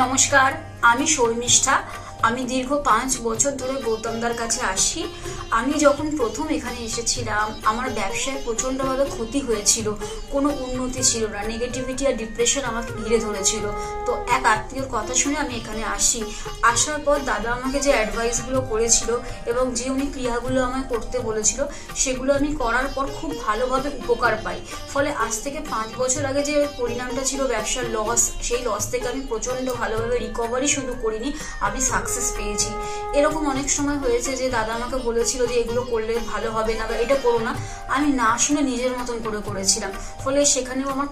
[SPEAKER 3] নমস্কার, আমি শর্মিষ্ঠা। আমি দীর্ঘ 5 বছর ধরে গৌতমদার কাছে আসি। আমি যখন প্রথম এখানে এসেছিলাম, আমার ব্যবসায় প্রচণ্ডভাবে ক্ষতি হয়েছিল, কোনো উন্নতি ছিল না, নেগেটিভিটি আর ডিপ্রেশন আমাকে ঘিরে ধরেছিল। তো এক আত্মীয়র কথা শুনে আমি এখানে আসি। আসার পর দাদা আমাকে যে অ্যাডভাইসগুলো করেছিল এবং যে উনি ক্রিয়াগুলো আমায় করতে বলেছিল, সেগুলো আমি করার পর খুব ভালোভাবে উপকার পাই। ফলে আজ থেকে 5 বছর আগে যে পরিণামটা ছিল ব্যবসার লস, সেই লস থেকে আমি প্রচণ্ড ভালোভাবে রিকভারি শুধু করিনি, আমি সাকসেস পেয়েছি। এরকম অনেক সময় হয়েছে যে দাদা আমাকে বলেছিল যে এগুলো করলে ভালো হবে না বা এটা করো না, আমি না শুনে নিজের মতন করে করেছিলাম, ফলে সেখানেও আমার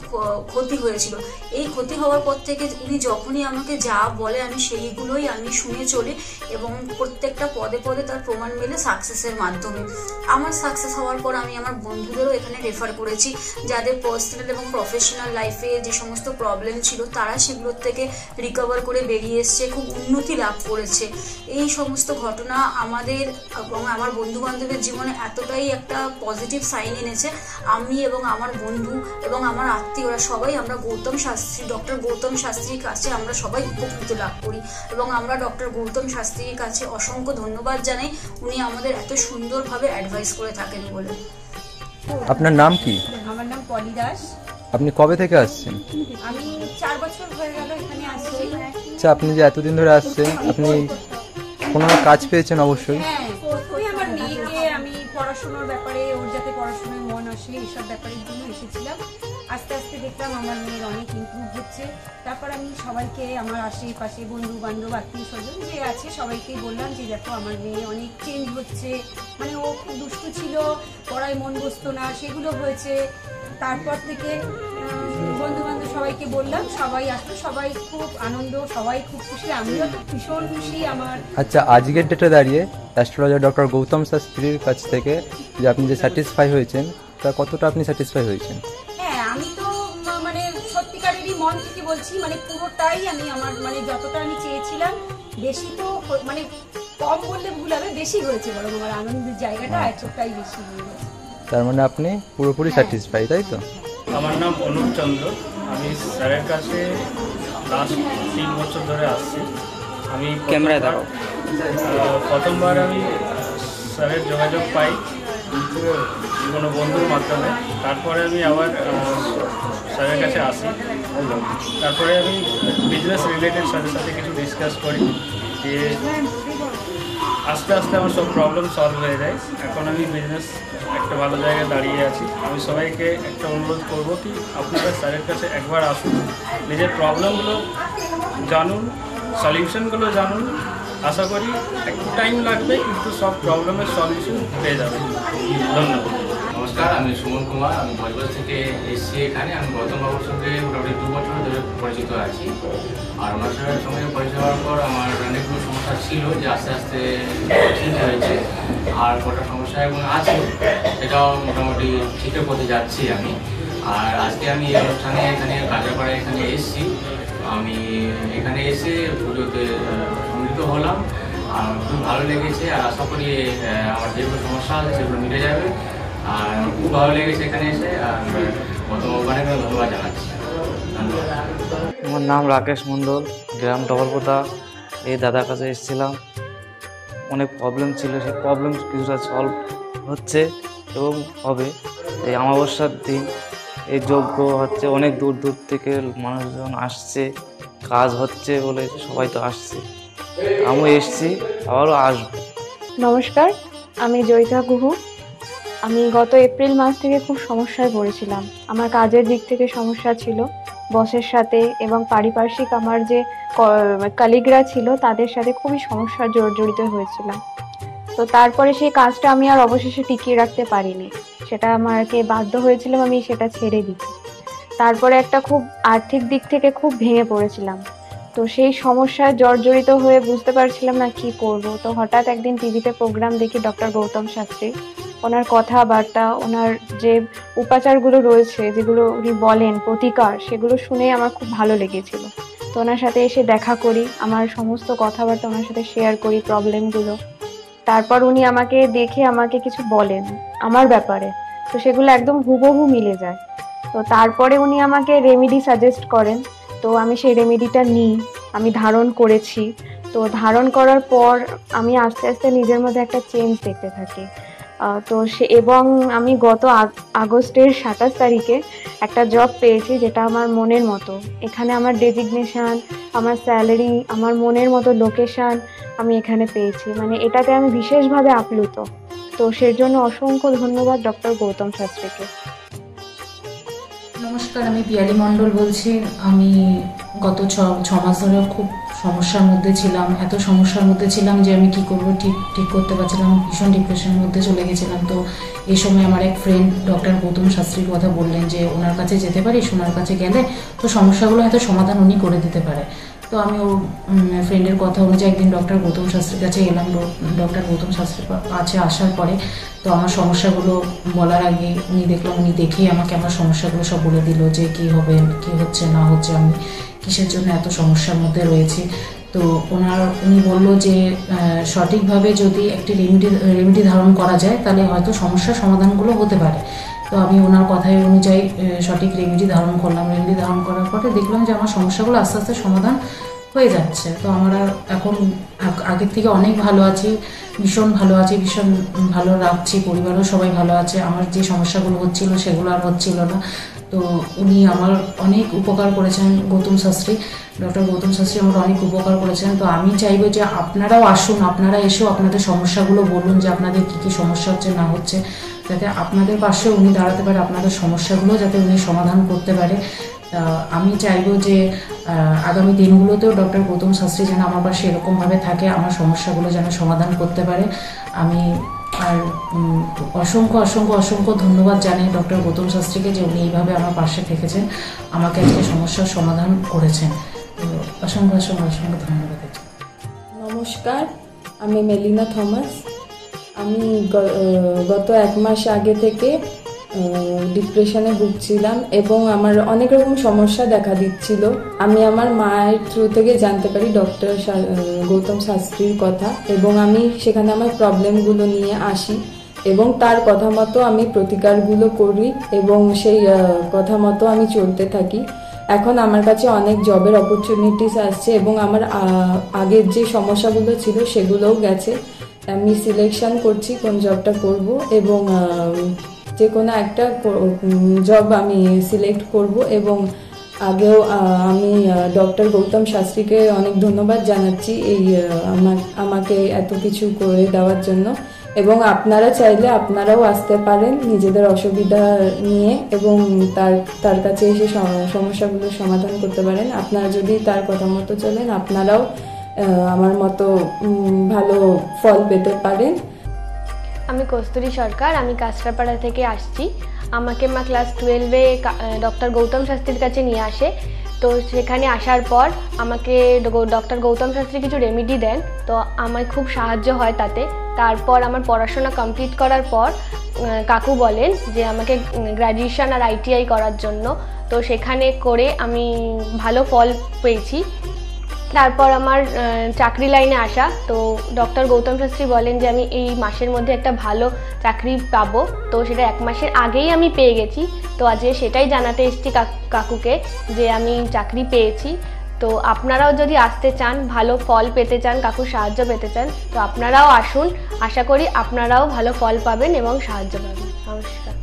[SPEAKER 3] ক্ষতি হয়েছিল। এই ক্ষতি হওয়ার পর থেকে উনি যখনই আমাকে যা বলে আমি সেইগুলোই আমি শুনে চলি এবং প্রত্যেকটা পদে পদে তার প্রমাণ মেলে সাকসেসের মাধ্যমে। আমার সাকসেস হওয়ার পর আমি আমার বন্ধুদেরও এখানে রেফার করেছি, যাদের পার্সোনাল এবং প্রফেশনাল লাইফে যে সমস্ত প্রবলেম ছিল তারা সেগুলোর থেকে রিকভার করে বেরিয়ে এসছে, খুব উন্নতি লাভ করেছে। এই সমস্ত ঘটনা আমাদের এবং আমার বন্ধু বান্ধবের জীবনে এতটাই একটা পজিটিভ সাইন এনেছে, আমি এবং আমার বন্ধু এবং আমার আত্মীয়রা সবাই আমরা ডক্টর গৌতম শাস্ত্রীর কাছে আমরা সবাই উপকৃত লাভ করি এবং আমরা ডক্টর গৌতম শাস্ত্রীর কাছে অসংখ্য ধন্যবাদ জানাই, উনি আমাদের এত সুন্দরভাবে অ্যাডভাইস করে থাকেন বলে।
[SPEAKER 4] আপনার নাম কি?
[SPEAKER 5] আমার নাম পলি দাস।
[SPEAKER 4] আপনি কবে থেকে আসছেন?
[SPEAKER 5] আমি 4 বছর হয়ে গেল এখানে আসছি।
[SPEAKER 4] আচ্ছা, আপনি যে এতদিন ধরে আসছেন, আপনি কোনো কাজ পেয়েছেন? অবশ্যই।
[SPEAKER 5] হ্যাঁ, প্রথমে আমার মেয়েকে আমি পড়াশোনার ব্যাপারে, ওর যাতে পড়াশোনায় মন আসে এইসব ব্যাপারের জন্য এসেছিলাম। আস্তে আস্তে দেখলাম আমার মেয়ের অনেক ইমপ্রুভ হচ্ছে। তারপর আমি সবাইকে, আমার আশেপাশে বন্ধু বান্ধব আত্মীয় স্বজন যে আছে সবাইকেই বললাম যে দেখো আমার মেয়ে অনেক চেঞ্জ হচ্ছে, মানে ও খুব দুষ্টু ছিল, পড়ায় মন বসতো না, সেগুলো হয়েছে। তারপর থেকে বন্ধু বান্ধব সবাইকে বললাম, সবাই আসলো, সবাই খুব আনন্দ, সবাই খুব খুশি, আমিও তো ভীষণ খুশি। আমার
[SPEAKER 4] আচ্ছা, আজকের ডেটে দাঁড়িয়ে অ্যাস্ট্রোলজার ডক্টর গৌতম শাস্ত্রীর কাছ থেকে যে আপনি যে স্যাটিসফাই হয়েছেন, তা কতটা আপনি স্যাটিসফাই হয়েছেন?
[SPEAKER 5] হ্যাঁ, আমি তো মানে সত্যিকারেরই মন থেকে বলছি, মানে পুরোটাই আমি আমার মানে যতটা আমি চেয়েছিলাম, বেশি তো মানে কম বললে ভুল হবে, বেশি হয়েছে, বরং আমার আনন্দের জায়গাটা এতটাই বেশি হয়ে গেছে।
[SPEAKER 4] তার মানে আপনি পুরোপুরি স্যাটিসফাই, তাই তো?
[SPEAKER 6] আমার নাম অনুপ চন্দ্র। আমি স্যারের কাছে লাস্ট 3 বছর ধরে আসছি। আমি প্রথমবার আমি স্যারের যোগাযোগ পাই কোনো বন্ধুর মাধ্যমে, তারপরে আমি আবার স্যারের কাছে আসি। তারপরে আমি বিজনেস রিলেটেড স্যারের সাথে কিছু ডিসকাস করি, দিয়ে আস্তে আস্তে আমার সব প্রবলেম সলভ হয়ে যায়। এখন আমি বিজনেস একটা ভালো জায়গায় দাঁড়িয়ে আছি। আমি সবাইকে একটা অনুরোধ করব কি আপনারা স্যারের কাছে একবার আসুন, নিজের প্রবলেমগুলো জানুন, সলিউশনগুলো জানুন। আশা করি একটু টাইম লাগবে, কিন্তু সব প্রবলেমের সলিউশন পেয়ে যাবেন। ধন্যবাদ।
[SPEAKER 7] নমস্কার, আমি সুমন কুমার। আমি বজবজ থেকে এসেছি এখানে। আমি গৌতমবাবুর সঙ্গে মোটামুটি 2 বছর ধরে পরিচিত আছি। আর ওনার সঙ্গে পরিচয় হওয়ার পর আমার অনেকগুলো সমস্যা ছিল, যে আস্তে আস্তে ঠিক হয়েছে। আর কটা সমস্যা এখন আছে, সেটাও মোটামুটি ঠিকের পথে যাচ্ছি আমি। আর আজকে আমি এই অনুষ্ঠানে এখানে কাঁচরাপাড়ায় এখানে এসেছি। আমি এখানে এসে পুজোতে সম্মিলিত হলাম, আর খুব ভালো লেগেছে। আর আশা করি আমার যেগুলো সমস্যা আছে সেগুলো মিটে যাবে। আর খুব ভালো লেগেছে এখানে এসে। আর গৌতমবাবুকে ধন্যবাদ জানাচ্ছি। ধন্যবাদ।
[SPEAKER 8] আমার নাম রাকেশ মণ্ডল, গ্রাম ডবলপোতা। এই দাদার কাছে এসেছিলাম, অনেক প্রবলেম ছিল, সেই প্রবলেম কিছুটা সলভ হচ্ছে এবং হবে। এই অমাবস্যার দিন এই যজ্ঞ হচ্ছে, অনেক দূর দূর থেকে মানুষজন আসছে, কাজ হচ্ছে বলে সবাই তো আসছে, আমিও এসছি, আবারও আসবো।
[SPEAKER 9] নমস্কার, আমি জয়িতা গুহু। আমি গত এপ্রিল মাস থেকে খুব সমস্যায় পড়েছিলাম। আমার কাজের দিক থেকে সমস্যা ছিল, বসের সাথে এবং পারিপার্শ্বিক আমার যে কলিগরা ছিল তাদের সাথে খুবই সমস্যা জর্জরিত হয়েছিলাম। তো তারপরে সেই কাজটা আমি আর অবশেষে টিকিয়ে রাখতে পারিনি, সেটা আমাকে বাধ্য হয়েছিলাম আমি সেটা ছেড়ে দিতে। তারপরে একটা খুব আর্থিক দিক থেকে খুব ভেঙে পড়েছিলাম। তো সেই সমস্যায় জর্জরিত হয়ে বুঝতে পারছিলাম না কি করব। তো হঠাৎ একদিন টিভিতে প্রোগ্রাম দেখি ডক্টর গৌতম শাস্ত্রী, ওনার কথাবার্তা, ওনার যে উপাচারগুলো রয়েছে যেগুলো উনি বলেন প্রতিকার, সেগুলো শুনে আমার খুব ভালো লেগেছিল। তো ওনার সাথে এসে দেখা করি, আমার সমস্ত কথাবার্তা ওনার সাথে শেয়ার করি, প্রবলেমগুলো। তারপর উনি আমাকে দেখে আমাকে কিছু বলেন আমার ব্যাপারে, তো সেগুলো একদম হুবহু মিলে যায়। তো তারপরে উনি আমাকে রেমেডি সাজেস্ট করেন, তো আমি সেই রেমেডিটা নিই, আমি ধারণ করেছি। তো ধারণ করার পর আমি আস্তে আস্তে নিজের মধ্যে একটা চেঞ্জ দেখতে থাকি। তো এবং আমি গত আগস্টের 27 তারিখে একটা জব পেয়েছি যেটা আমার মনের মতো। এখানে আমার ডেজিগনেশন, আমার স্যালারি, আমার মনের মতো লোকেশন আমি এখানে পেয়েছি, মানে এটাতে আমি বিশেষভাবে আপ্লুত। তো সের জন্য অসংখ্য ধন্যবাদ ডক্টর গৌতম শাস্ত্রীকে।
[SPEAKER 10] নমস্কার, আমি পিয়ালি মণ্ডল বলছি। আমি গত ছ মাস ধরে খুব সমস্যার মধ্যে ছিলাম, এত সমস্যার মধ্যে ছিলাম যে আমি কি করবো ঠিক করতে পারছিলাম, ভীষণ ডিপ্রেশনের মধ্যে চলে গেছিলাম। তো এই সময় আমার এক ফ্রেন্ড ডক্টর গৌতম শাস্ত্রীর কথা বললেন যে ওনার কাছে যেতে পারিস, ওনার কাছে গেলে তো সমস্যাগুলো হয়তো সমাধান উনি করে দিতে পারে। তো আমি ওর ফ্রেন্ডের কথা অনুযায়ী একদিন ডক্টর গৌতম শাস্ত্রীর কাছে এলাম। ডক্টর গৌতম শাস্ত্রীর কাছে আসার পরে তো আমার সমস্যাগুলো বলার আগে উনি দেখেই আমাকে আমার সমস্যাগুলো সব বলে দিল যে কি হবে, কি হচ্ছে না হচ্ছে, আমি কিসের জন্য এত সমস্যার মধ্যে রয়েছি। তো উনি বলল যে সঠিকভাবে যদি একটি রেমেডি ধারণ করা যায় তাহলে হয়তো সমস্যার সমাধানগুলো হতে পারে। তো আমি ওনার কথায় অনুযায়ী সঠিক রেমেডি ধারণ করলাম। রেমেডি ধারণ করার পরে দেখলাম যে আমার সমস্যাগুলো আস্তে আস্তে সমাধান হয়ে যাচ্ছে। তো আমরা এখন আগের থেকে অনেক ভালো আছি, ভীষণ ভালো আছি, ভীষণ ভালো রাখছি, পরিবারও সবাই ভালো আছে। আমার যে সমস্যাগুলো হচ্ছিল সেগুলো আর হচ্ছিল না। তো উনি আমার অনেক উপকার করেছেন, ডক্টর গৌতম শাস্ত্রী আমার অনেক উপকার করেছেন। তো আমি চাইবো যে আপনারাও আসুন, আপনারা এসেও আপনাদের সমস্যাগুলো বলুন যে আপনাদের কী কী সমস্যা হচ্ছে না হচ্ছে, যাতে আপনাদের পাশে উনি দাঁড়াতে পারে, আপনাদের সমস্যাগুলো যাতে উনি সমাধান করতে পারে। আমি চাইবো যে আগামী দিনগুলোতেও ডক্টর গৌতম শাস্ত্রী যেন আমার পাশে এরকমভাবে থাকে, আমার সমস্যাগুলো যেন সমাধান করতে পারে। আমি আর অসংখ্য অসংখ্য অসংখ্য ধন্যবাদ জানাই ডক্টর গৌতম শাস্ত্রীকে যে উনি এইভাবে আমার পাশে থেকেছেন, আমাকে আজকে সমস্যার সমাধান করেছেন। তো অসংখ্য অসংখ্য অসংখ্য ধন্যবাদ।
[SPEAKER 11] নমস্কার, আমি মেলিনা থমাস। আমি গত 1 মাস আগে থেকে ডিপ্রেশনে ভুগছিলাম এবং আমার অনেক রকম সমস্যা দেখা দিচ্ছিল। আমি আমার মায়ের থ্রু থেকে জানতে পারি ডক্টর গৌতম শাস্ত্রীর কথা এবং আমি সেখানে আমার প্রবলেমগুলো নিয়ে আসি এবং তার কথা মতো আমি প্রতিকারগুলো করি এবং সেই কথা মতো আমি চলতে থাকি। এখন আমার কাছে অনেক জবের অপরচুনিটিস আসছে এবং আমার আগের যে সমস্যাগুলো ছিল সেগুলোও গেছে। আমি সিলেকশন করছি কোন জবটা করব এবং যে কোনো একটা জব আমি সিলেক্ট করব এবং আগেও আমি ডক্টর গৌতম শাস্ত্রীকে অনেক ধন্যবাদ জানাচ্ছি এই আমাকে এত কিছু করে দেওয়ার জন্য। এবং আপনারা চাইলে আপনারাও আসতে পারেন নিজেদের অসুবিধা নিয়ে এবং তার কাছে এসে সমস্যাগুলো সমাধান করতে পারেন। আপনারা যদি তার কথা মতো চলেন আপনারাও আমার মতো ভালো ফল পেতে পারেন।
[SPEAKER 12] আমি কস্তুরী সরকার, আমি কাঁচরাপাড়া থেকে আসছি। আমাকে মা ক্লাস 12-এ ডক্টর গৌতম শাস্ত্রীর কাছে নিয়ে আসে। তো সেখানে আসার পর আমাকে ডক্টর গৌতম শাস্ত্রী কিছু রেমেডি দেন, তো আমার খুব সাহায্য হয় তাতে। তারপর আমার পড়াশোনা কমপ্লিট করার পর কাকু বলেন যে আমাকে গ্র্যাজুয়েশন আর ITI করার জন্য। তো সেখানে করে আমি ভালো ফল পেয়েছি। তারপর আমার চাকরি লাইনে আসা, তো ডক্টর গৌতম শাস্ত্রী বলেন যে আমি এই মাসের মধ্যে একটা ভালো চাকরি পাবো। তো সেটা 1 মাসের আগেই আমি পেয়ে গেছি। তো আজকে সেটাই জানাতে এসেছি কাকুকে যে আমি চাকরি পেয়েছি। তো আপনারাও যদি আসতে চান, ভালো ফল পেতে চান, কাকুর সাহায্য পেতে চান, তো আপনারাও আসুন। আশা করি আপনারাও ভালো ফল পাবেন এবং সাহায্য পাবেন। নমস্কার।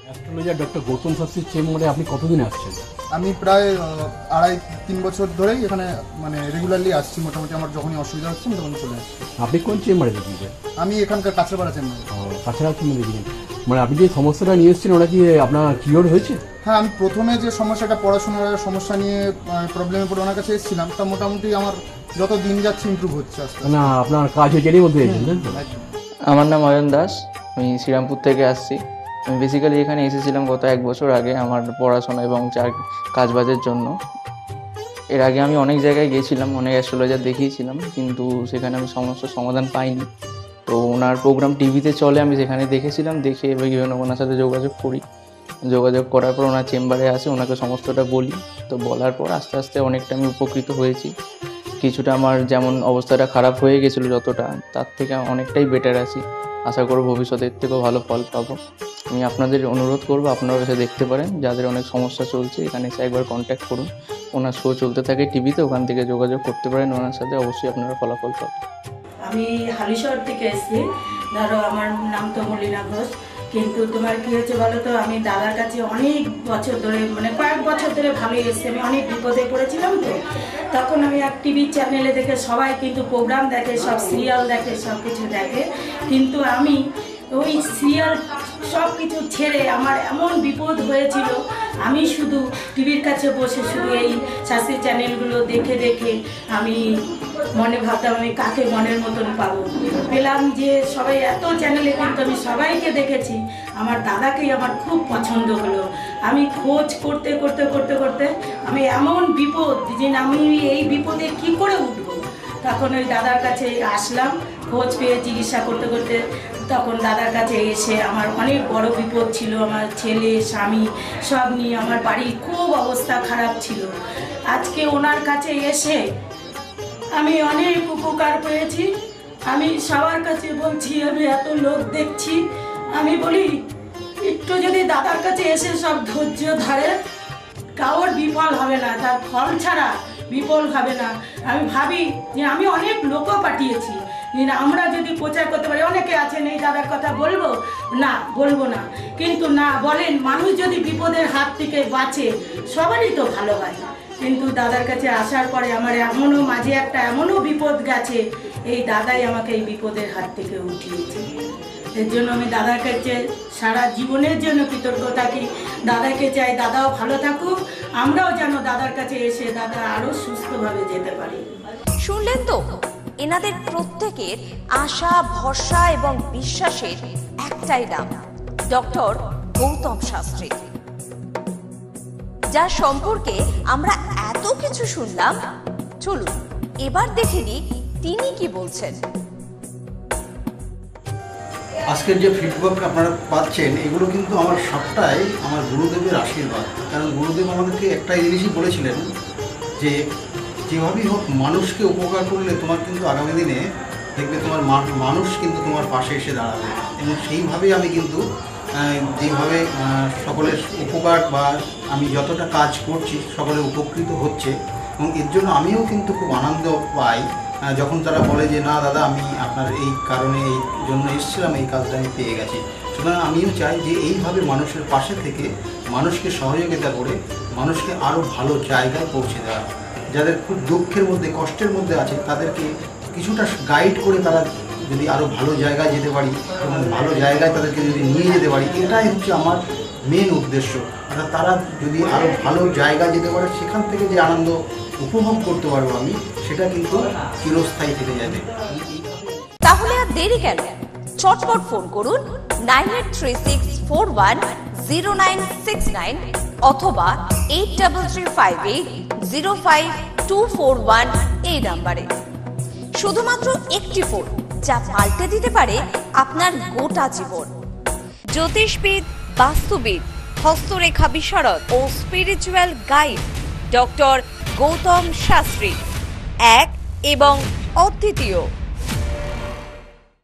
[SPEAKER 13] অ্যাস্ট্রোলজার ডক্টর গৌতম শাস্ত্রীর চেম্বারে আপনি কতদিন আসছেন?
[SPEAKER 14] আমি প্রায় 2.5-3 বছর ধরেই এখানে মানে রেগুলারলি আসছি। মোটামুটি আমার যখনই অসুবিধা হচ্ছে তখন চলে আসছি।
[SPEAKER 13] আপনি কোন চেম্বারে দেখিয়েছেন?
[SPEAKER 14] আমি এখানকার কাঁচরাপাড়া চেম্বারে।
[SPEAKER 13] কাঁচরাপাড়া চেম্বারে দেখিয়েছেন। মানে আপনি যে সমস্যাটা নিয়ে এসেছেন ওটা কি আপনার কিওর হয়েছে?
[SPEAKER 14] হ্যাঁ, আমি প্রথমে যে সমস্যাটা পড়াশোনার সমস্যা নিয়ে প্রবলেমে পড়ে ওনার কাছে এসেছিলাম, তা মোটামুটি আমার যত দিন যাচ্ছে ইমপ্রুভ হচ্ছে আস্তে আস্তে।
[SPEAKER 13] না আপনার কাজ হয়েছে মধ্যে এসেছেন?
[SPEAKER 15] আমার নাম অয়ন দাস, আমি শ্রীরামপুর থেকে আসছি। আমি বেসিক্যালি এখানে এসেছিলাম গত 1 বছর আগে আমার পড়াশোনা এবং কাজবাজের জন্য। এর আগে আমি অনেক জায়গায় গিয়েছিলাম, অনেক অ্যাস্ট্রোলজার দেখিয়েছিলাম, কিন্তু সেখানে আমি সমস্যার সমাধান পাইনি। তো ওনার প্রোগ্রাম টিভিতে চলে, আমি সেখানে দেখেছিলাম, দেখে এবার ওনার সাথে যোগাযোগ করি। যোগাযোগ করার পর ওনার চেম্বারে আসে, ওনাকে সমস্তটা বলি। তো বলার পর আস্তে আস্তে অনেকটা আমি উপকৃত হয়েছি। কিছুটা আমার যেমন অবস্থাটা খারাপ হয়ে গেছিলো যতটা, তার থেকে অনেকটাই বেটার আছি। আশা করব ভবিষ্যতের থেকেও ভালো ফল পাবো। আমি আপনাদের অনুরোধ করবো আপনারা এসে দেখতে পারেন, যাদের অনেক সমস্যা চলছে এখানে এসে একবার কন্ট্যাক্ট করুন। ওনার শো চলতে থাকে টিভিতে, ওখান থেকে যোগাযোগ করতে পারেন ওনার সাথে, অবশ্যই আপনারা ফলাফল পাবেন।
[SPEAKER 16] আমি হালিশহর থেকে এসেছি, ধরো আমার নাম তো মলিনা ঘোষ। কিন্তু তোমার কী হয়েছে বলো তো, আমি দাদার কাছে অনেক বছর ধরে, মানে কয়েক বছর ধরে ভালোই এসেছি। আমি অনেক বিপদে পড়েছিলাম, তো তখন আমি এক টিভি চ্যানেলে দেখে, সবাই কিন্তু প্রোগ্রাম দেখে, সব সিরিয়াল দেখে, সব কিছু দেখে, কিন্তু আমি ওই সিরিয়াল সব কিছু ছেড়ে আমার এমন বিপদ হয়েছিল, আমি শুধু টিভির কাছে বসে শুধু এই শাস্ত্রীয় চ্যানেলগুলো দেখে দেখে আমি মনে ভাবতাম আমি কাকে মনের মতন পাবো। পেলাম যে সবাই এত চ্যানেলে, কিন্তু আমি সবাইকে দেখেছি, আমার দাদাকেই আমার খুব পছন্দ হলো। আমি খোঁজ করতে করতে করতে করতে আমি এমন বিপদ যে আমি এই বিপদে কি করে উঠবো, তখন ওই দাদার কাছে আসলাম। খোঁজ পেয়ে চিকিৎসা করতে করতে তখন দাদার কাছে এসে আমার অনেক বড় বিপদ ছিল, আমার ছেলে স্বামী সব নিয়ে আমার বাড়ির খুব অবস্থা খারাপ ছিল। আজকে ওনার কাছে এসে আমি অনেক উপকার পেয়েছি। আমি সবার কাছে বলছি, আমি এত লোক দেখছি, আমি বলি একটু যদি দাদার কাছে এসে সব ধৈর্য ধরে, কারোর বিফল হবে না, তার ফল ছাড়া বিফল হবে না। আমি ভাবি যে আমি অনেক লোকও পাঠিয়েছি, আমরা যদি প্রচার করতে পারি, অনেকে আছেন এই দাদার কথা বলবো না, বলবো না, কিন্তু না বলেন, মানুষ যদি বিপদের হাত থেকে বাঁচে সবারই তো ভালো হয়। কিন্তু দাদার কাছে আসার পরে আমার এমনও মাঝে একটা এমনও বিপদ গেছে, এই দাদাই আমাকে এই বিপদের হাত থেকে উঠিয়েছে। এর জন্য আমি দাদার কাছে সারা জীবনের জন্য কৃতজ্ঞ থাকি। দাদাকে চাই দাদাও ভালো থাকুক, আমরাও যেন দাদার কাছে এসে দাদা আরো সুস্থভাবে যেতে পারি।
[SPEAKER 2] শুনলেন তো, এনাদের প্রত্যেকের আশা, ভরসা এবং বিশ্বাসের একটাই নাম, ডক্টর গৌতম শাস্ত্রী, যার সম্পর্কে আমরা এত কিছু শুনলাম। চলুন এবার দেখে নিই তিনি কি বলছেন।
[SPEAKER 1] আজকের যে ফিডব্যাক আপনারা পাচ্ছেন, এগুলো কিন্তু আমার সবটাই আমার গুরুদেবের আশীর্বাদ। কারণ গুরুদেব আমাদেরকে একটাই জিনিসই বলেছিলেন যে যেভাবেই হোক মানুষকে উপকার করলে তোমার কিন্তু আগামী দিনে দেখবে তোমার মানুষ কিন্তু তোমার পাশে এসে দাঁড়াবে। এবং সেইভাবেই আমি কিন্তু যেভাবে সকলের উপকার বা আমি যতটা কাজ করছি সকলে উপকৃত হচ্ছে, এবং এর জন্য আমিও কিন্তু খুব আনন্দ পাই যখন তারা বলে যে না দাদা, আমি আপনার এই কারণে এই জন্য এসেছিলাম, এই কাজটা আমি পেয়ে গেছি। সুতরাং আমিও চাই যে এইভাবে মানুষের পাশে থেকে মানুষকে সহযোগিতা করে মানুষকে আরও ভালো জায়গায় পৌঁছে দেওয়া। যাদের খুব দুঃখের মধ্যে, কষ্টের মধ্যে আছে, তাদেরকে কিছুটা গাইড করে তারা যদি আরও ভালো জায়গায় যেতে পারি এবং ভালো জায়গায় তাদেরকে যদি নিয়ে যেতে পারি, এটাই হচ্ছে আমার মেন উদ্দেশ্য। অর্থাৎ তারা যদি আরও ভালো জায়গায় যেতে পারে, সেখান থেকে যে আনন্দ উপভোগ করতে পারবো আমি, সেটা কিন্তু চিরস্থায়ী থেকে যাবে।
[SPEAKER 2] তাহলে আর দেরি কেন, চটপট ফোন করুন 9836410969 অথবা 8335805241 এই নাম্বারে। শুধুমাত্র একটি ফোন, যা পাল্টে দিতে পারে আপনার গোটা জীবন। জ্যোতিষবিদ, বাস্তুবিদ, হস্তরেখা বিশারদ ও spiritual guide doctor Goutam Shastri, এক এবং অদ্বিতীয়।